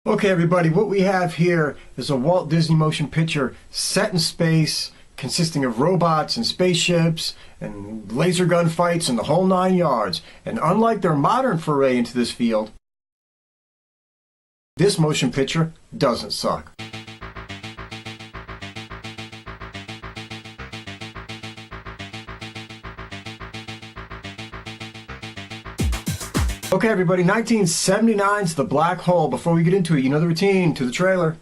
Okay, everybody, what we have here is a Walt Disney motion picture set in space, consisting of robots and spaceships and laser gun fights and the whole 9 yards. And unlike their modern foray into this field, this motion picture doesn't suck. Okay, everybody, 1979's The Black Hole. Before we get into it, you know the routine, to the trailer.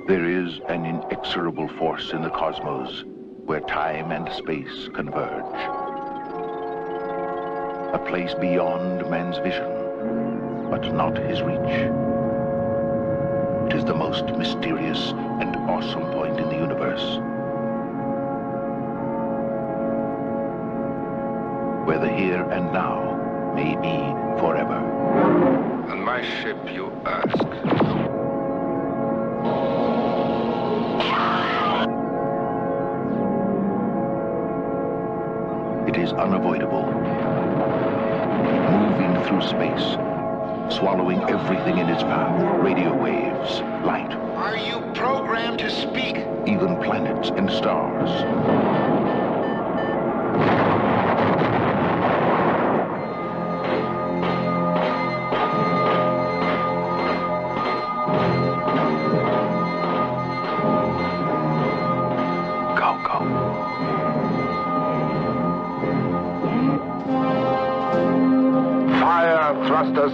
There is an inexorable force in the cosmos where time and space converge. A place beyond man's vision, but not his reach. It is the most mysterious and awesome point in the universe, where the here and now may be forever. On my ship, you ask. It is unavoidable, moving through space, swallowing everything in its path, radio waves, light. Are you programmed to speak? Even planets and stars. Thrusters.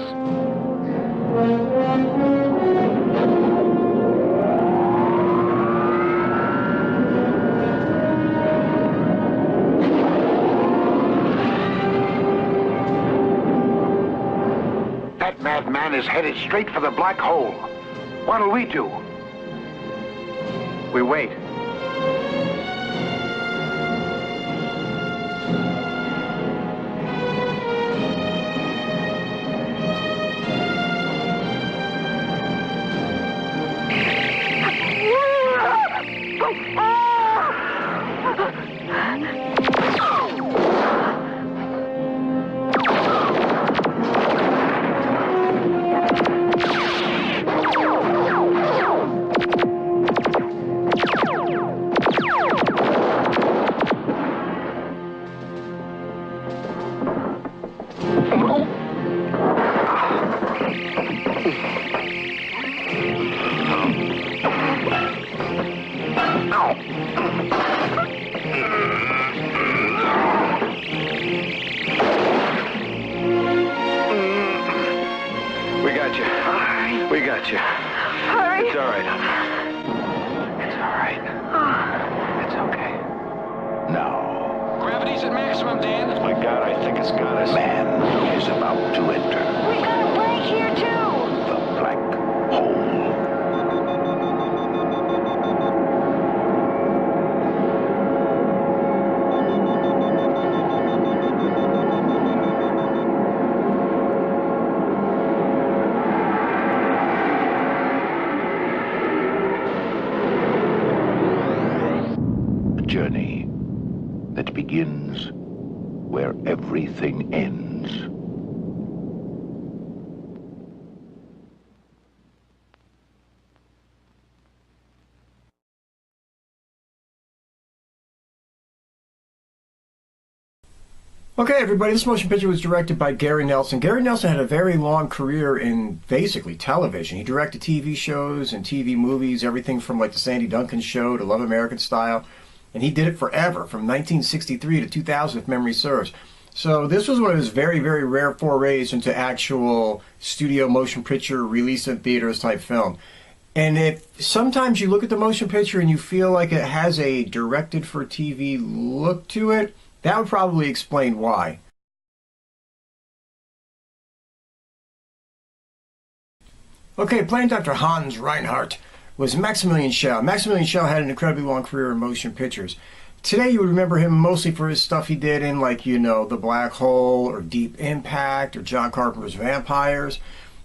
That madman is headed straight for the black hole. What'll we do? We wait. We got you. Hurry. It's all right. It's all right. It's okay. Now. Gravity's at maximum, Dan. My God, I think it's got us. Man is about to enter. We got a break here, too. The black hole. Journey that begins where everything ends. Okay, everybody, this motion picture was directed by Gary Nelson. Gary Nelson had a very long career in basically television. He directed TV shows and TV movies, everything from like the Sandy Duncan Show to Love American Style. And he did it forever, from 1963 to 2000, if memory serves. So this was one of his very, very rare forays into actual studio motion picture release in theaters type film. And if sometimes you look at the motion picture and you feel like it has a directed for TV look to it, that would probably explain why. Okay, playing Dr. Hans Reinhardt was Maximilian Schell. Maximilian Schell had an incredibly long career in motion pictures. Today you would remember him mostly for his stuff he did in, like, you know, The Black Hole or Deep Impact or John Carpenter's Vampires.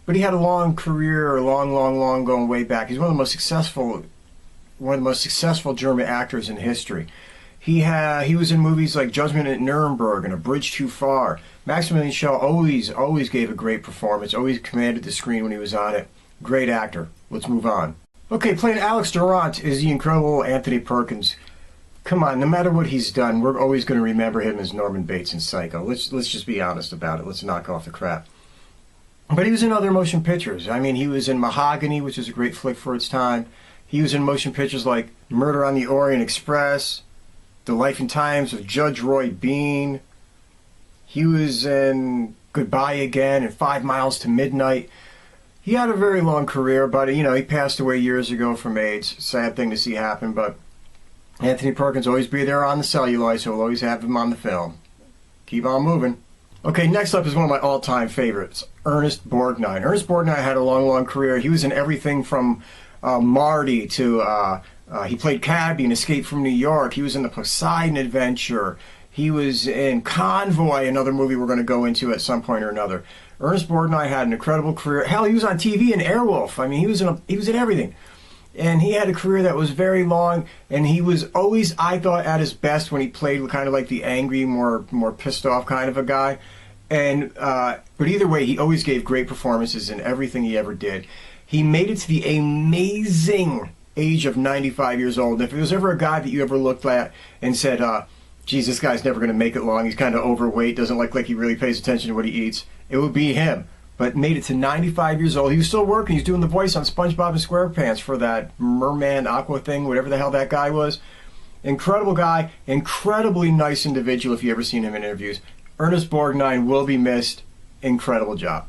But he had a long career, long going way back. He's one of the most successful German actors in history. He was in movies like Judgment at Nuremberg and A Bridge Too Far. Maximilian Schell always gave a great performance, always commanded the screen when he was on it. Great actor. Let's move on. Okay, playing Alex Durant is the incredible Anthony Perkins. Come on, no matter what he's done, we're always going to remember him as Norman Bates in Psycho. Let's just be honest about it. Let's knock off the crap. But he was in other motion pictures. I mean, he was in Mahogany, which is a great flick for its time. He was in motion pictures like Murder on the Orient Express, The Life and Times of Judge Roy Bean. He was in Goodbye Again and 5 Miles to Midnight. He had a very long career, but, you know, he passed away years ago from AIDS. Sad thing to see happen, but Anthony Perkins will always be there on the celluloid, so we'll always have him on the film. Keep on moving. Okay, next up is one of my all-time favorites, Ernest Borgnine. Ernest Borgnine had a long career. He was in everything from Marty to, he played Cabby in Escape from New York. He was in the Poseidon Adventure. He was in Convoy, another movie we're going to go into at some point or another. Ernest Borgnine had an incredible career. Hell, he was on TV in Airwolf. I mean, he was in everything. And he had a career that was very long, and he was always, I thought, at his best when he played kind of like the angry, more pissed off kind of a guy. And but either way, he always gave great performances in everything he ever did. He made it to the amazing age of 95 years old. And if there was ever a guy that you ever looked at and said, geez, this guy's never going to make it long, he's kind of overweight, doesn't look like he really pays attention to what he eats, it would be him. But made it to 95 years old. He was still working. He was doing the voice on SpongeBob and SquarePants for that Merman Aqua thing, whatever the hell that guy was. Incredible guy, incredibly nice individual if you ever seen him in interviews. Ernest Borgnine will be missed. Incredible job.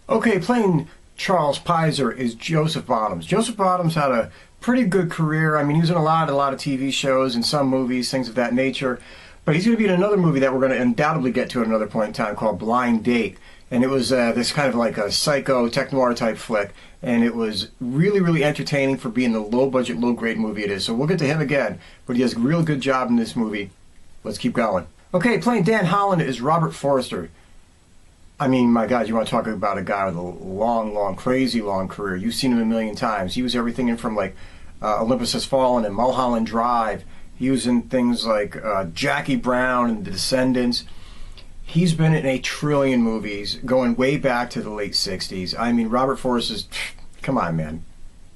Okay, playing Charles Pizer is Joseph Bottoms. Joseph Bottoms had a pretty good career. I mean, he was in a lot of TV shows and some movies, things of that nature. But he's going to be in another movie that we're going to undoubtedly get to at another point in time called Blind Date. And it was this kind of like a psycho, tech-noir type flick. And it was really entertaining for being the low-budget, low-grade movie it is. So we'll get to him again. But he does a real good job in this movie. Let's keep going. Okay, playing Dan Holland is Robert Forster. I mean, my God, you want to talk about a guy with a long, crazy long career. You've seen him a million times. He was everything in from like Olympus Has Fallen and Mulholland Drive. He was in things like Jackie Brown and The Descendants. He's been in 1 trillion movies, going way back to the late 60s. I mean, Robert Forster's, come on, man.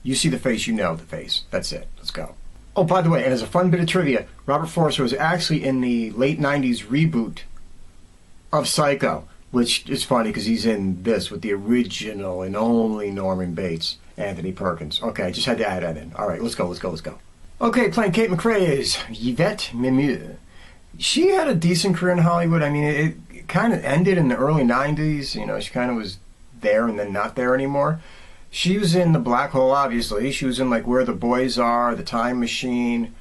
You see the face, you know the face. That's it. Let's go. Oh, by the way, and as a fun bit of trivia, Robert Forster was actually in the late 90s reboot of Psycho, which is funny because he's in this with the original and only Norman Bates, Anthony Perkins. Okay, I just had to add that in. All right, let's go. Okay, playing Kate McCrae is Yvette Mimieux. She had a decent career in Hollywood. I mean, it kind of ended in the early 90s. You know, she kind of was there and then not there anymore. She was in The Black Hole, obviously. She was in, like, Where the Boys Are, The Time Machine,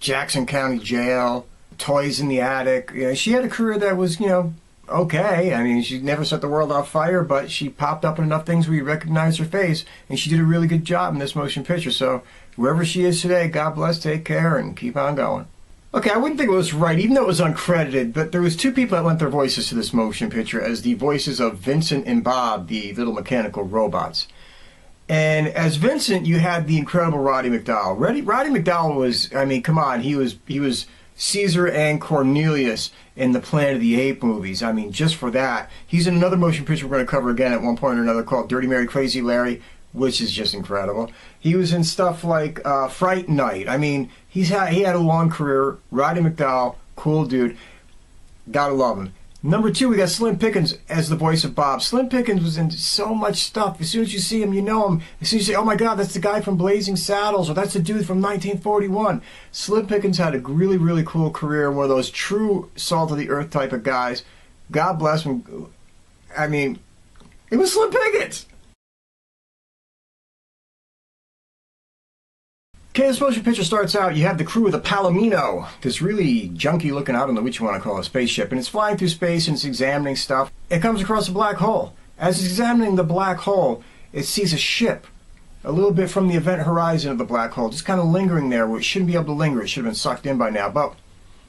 Jackson County Jail, Toys in the Attic. You know, she had a career that was, you know, okay. I mean, she never set the world on fire, but she popped up in enough things where you recognize her face, and she did a really good job in this motion picture. So wherever she is today, God bless, take care, and keep on going. Okay, I wouldn't think it was right, even though it was uncredited, but there was 2 people that lent their voices to this motion picture as the voices of Vincent and Bob, the little mechanical robots. And as Vincent, you had the incredible Roddy McDowall. Roddy McDowall was, I mean, come on, he was Caesar and Cornelius in the Planet of the Apes movies. I mean, just for that. He's in another motion picture we're going to cover again at one point or another called Dirty Mary Crazy Larry, which is just incredible. He was in stuff like Fright Night. I mean, he had a long career. Roddy McDowall, cool dude. Gotta love him. Number 2, we got Slim Pickens as the voice of Bob. Slim Pickens was in so much stuff. As soon as you see him, you know him. As soon as you say, oh my God, that's the guy from Blazing Saddles, or that's the dude from 1941. Slim Pickens had a really cool career, one of those true salt-of-the-earth type of guys. God bless him. I mean, it was Slim Pickens. Okay, this motion picture starts out, you have the crew of the Palomino, this really junky looking, I don't know what you want to call a spaceship, and it's flying through space and it's examining stuff. It comes across a black hole. As it's examining the black hole, it sees a ship a little bit from the event horizon of the black hole, just kind of lingering there where it shouldn't be able to linger. It should have been sucked in by now. But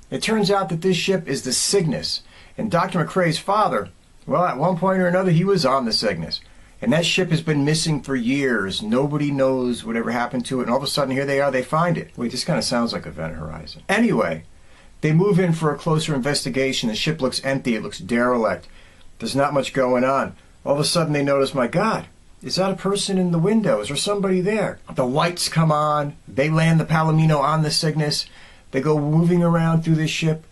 it turns out that this ship is the Cygnus. And Dr. McCrae's father, well, at one point or another, he was on the Cygnus. And that ship has been missing for years. Nobody knows whatever happened to it. And all of a sudden, here they are, they find it. Wait, this kind of sounds like Event Horizon. Anyway, they move in for a closer investigation. The ship looks empty. It looks derelict. There's not much going on. All of a sudden, they notice, my God, is that a person in the window? Is there somebody there? The lights come on. They land the Palomino on the Cygnus. They go moving around through the ship.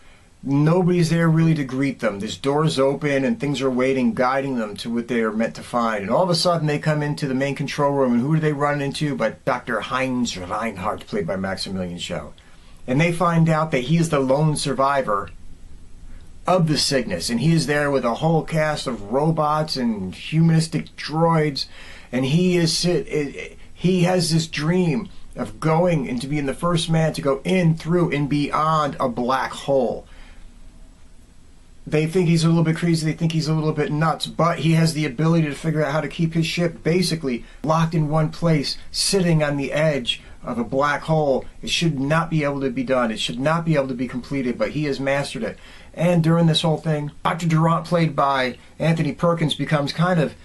Nobody's there really to greet them. There's doors open and things are waiting, guiding them to what they are meant to find. And all of a sudden they come into the main control room, and who do they run into but Dr. Heinz Reinhardt, played by Maximilian Schell. And they find out that he is the lone survivor of the Cygnus, and he is there with a whole cast of robots and humanistic droids, and he has this dream of going and to being the first man to go in, through, and beyond a black hole. They think he's a little bit crazy, they think he's a little bit nuts, but he has the ability to figure out how to keep his ship basically locked in one place, sitting on the edge of a black hole. It should not be able to be done. It should not be able to be completed, but he has mastered it. And during this whole thing, Dr. Durant, played by Anthony Perkins, becomes kind of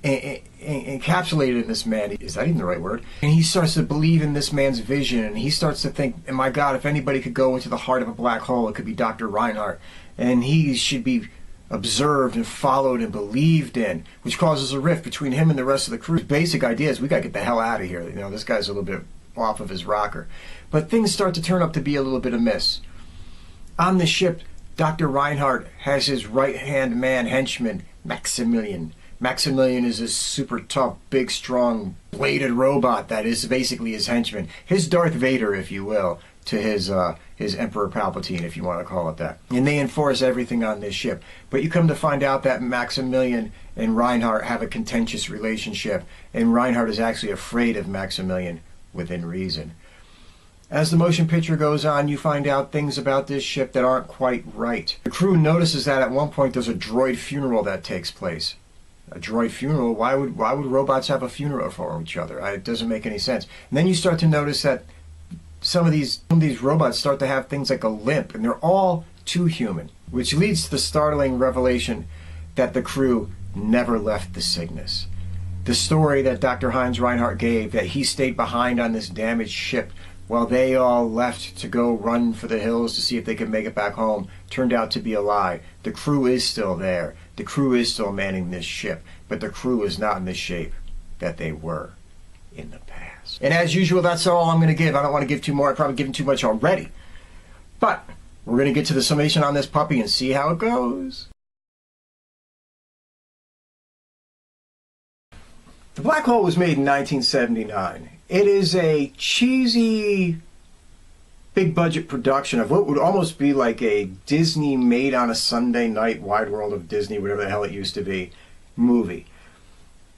encapsulated in this man. Is that even the right word? And he starts to believe in this man's vision, and he starts to think, my God, if anybody could go into the heart of a black hole, it could be Dr. Reinhardt. And he should be observed and followed and believed in, which causes a rift between him and the rest of the crew. His basic idea is, we got to get the hell out of here. You know, this guy's a little bit off of his rocker. But things start to turn up to be a little bit amiss. On the ship, Dr. Reinhardt has his right-hand man henchman, Maximilian. Maximilian is this super tough, big, strong, bladed robot that is basically his henchman. His Darth Vader, if you will, to his Emperor Palpatine, if you want to call it that. And they enforce everything on this ship. But you come to find out that Maximilian and Reinhardt have a contentious relationship, and Reinhardt is actually afraid of Maximilian within reason. As the motion picture goes on, you find out things about this ship that aren't quite right. The crew notices that at one point there's a droid funeral that takes place. A droid funeral? Why would robots have a funeral for each other? It doesn't make any sense. And then you start to notice that some of these robots start to have things like a limp, and they're all too human, which leads to the startling revelation that the crew never left the Cygnus. The story that Dr. Heinz Reinhardt gave, that he stayed behind on this damaged ship while they all left to go run for the hills to see if they could make it back home, turned out to be a lie. The crew is still there. The crew is still manning this ship, but the crew is not in the shape that they were in the past. And as usual, that's all I'm going to give. I don't want to give too more. I've probably given too much already. But we're going to get to the summation on this puppy and see how it goes. The Black Hole was made in 1979. It is a cheesy, big-budget production of what would almost be like a Disney made on a Sunday night, Wide World of Disney, whatever the hell it used to be, movie.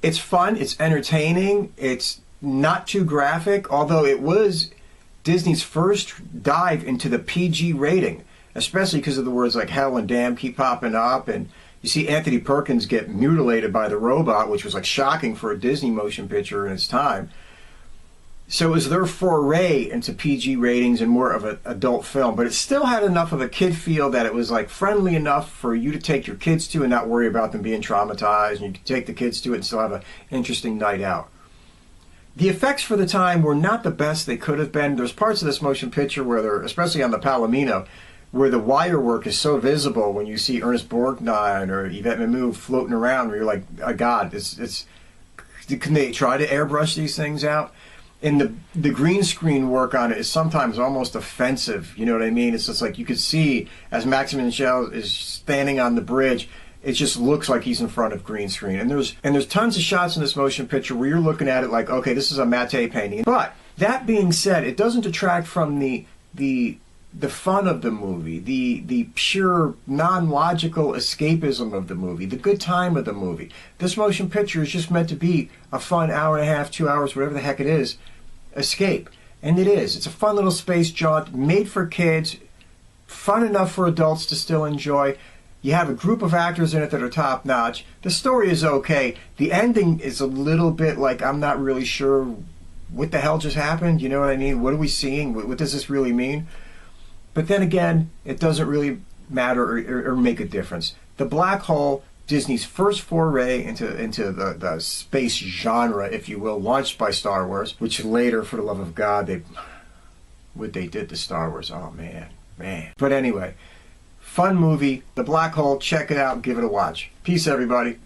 It's fun, it's entertaining, it's not too graphic, although it was Disney's first dive into the PG rating, especially because of the words like hell and damn keep popping up, and you see Anthony Perkins get mutilated by the robot, which was like shocking for a Disney motion picture in its time. So it was their foray into PG ratings and more of an adult film, but it still had enough of a kid feel that it was like friendly enough for you to take your kids to and not worry about them being traumatized, and you could take the kids to it and still have an interesting night out. The effects for the time were not the best they could have been. There's parts of this motion picture where they're, especially on the Palomino, where the wire work is so visible when you see Ernest Borgnine or Yvette Mimieux floating around, where you're like, oh God, can they try to airbrush these things out? And the green screen work on it is sometimes almost offensive, you know what I mean? It's just like you could see as Maximilian Schell is standing on the bridge, it just looks like he's in front of green screen. And there's tons of shots in this motion picture where you're looking at it like, okay, this is a matte painting. But that being said, it doesn't detract from the fun of the movie, the pure non-logical escapism of the movie, the good time of the movie. This motion picture is just meant to be a fun hour and a half, 2 hours, whatever the heck it is, escape. And it is. It's a fun little space jaunt, made for kids, fun enough for adults to still enjoy. You have a group of actors in it that are top-notch. The story is okay. The ending is a little bit like, I'm not really sure what the hell just happened. You know what I mean? What are we seeing? What does this really mean? But then again, it doesn't really matter or make a difference. The Black Hole Disney's first foray into the space genre, if you will, launched by Star Wars, which later, for the love of God, what they did to Star Wars, oh man. But anyway, fun movie, The Black Hole, check it out, give it a watch. Peace, everybody.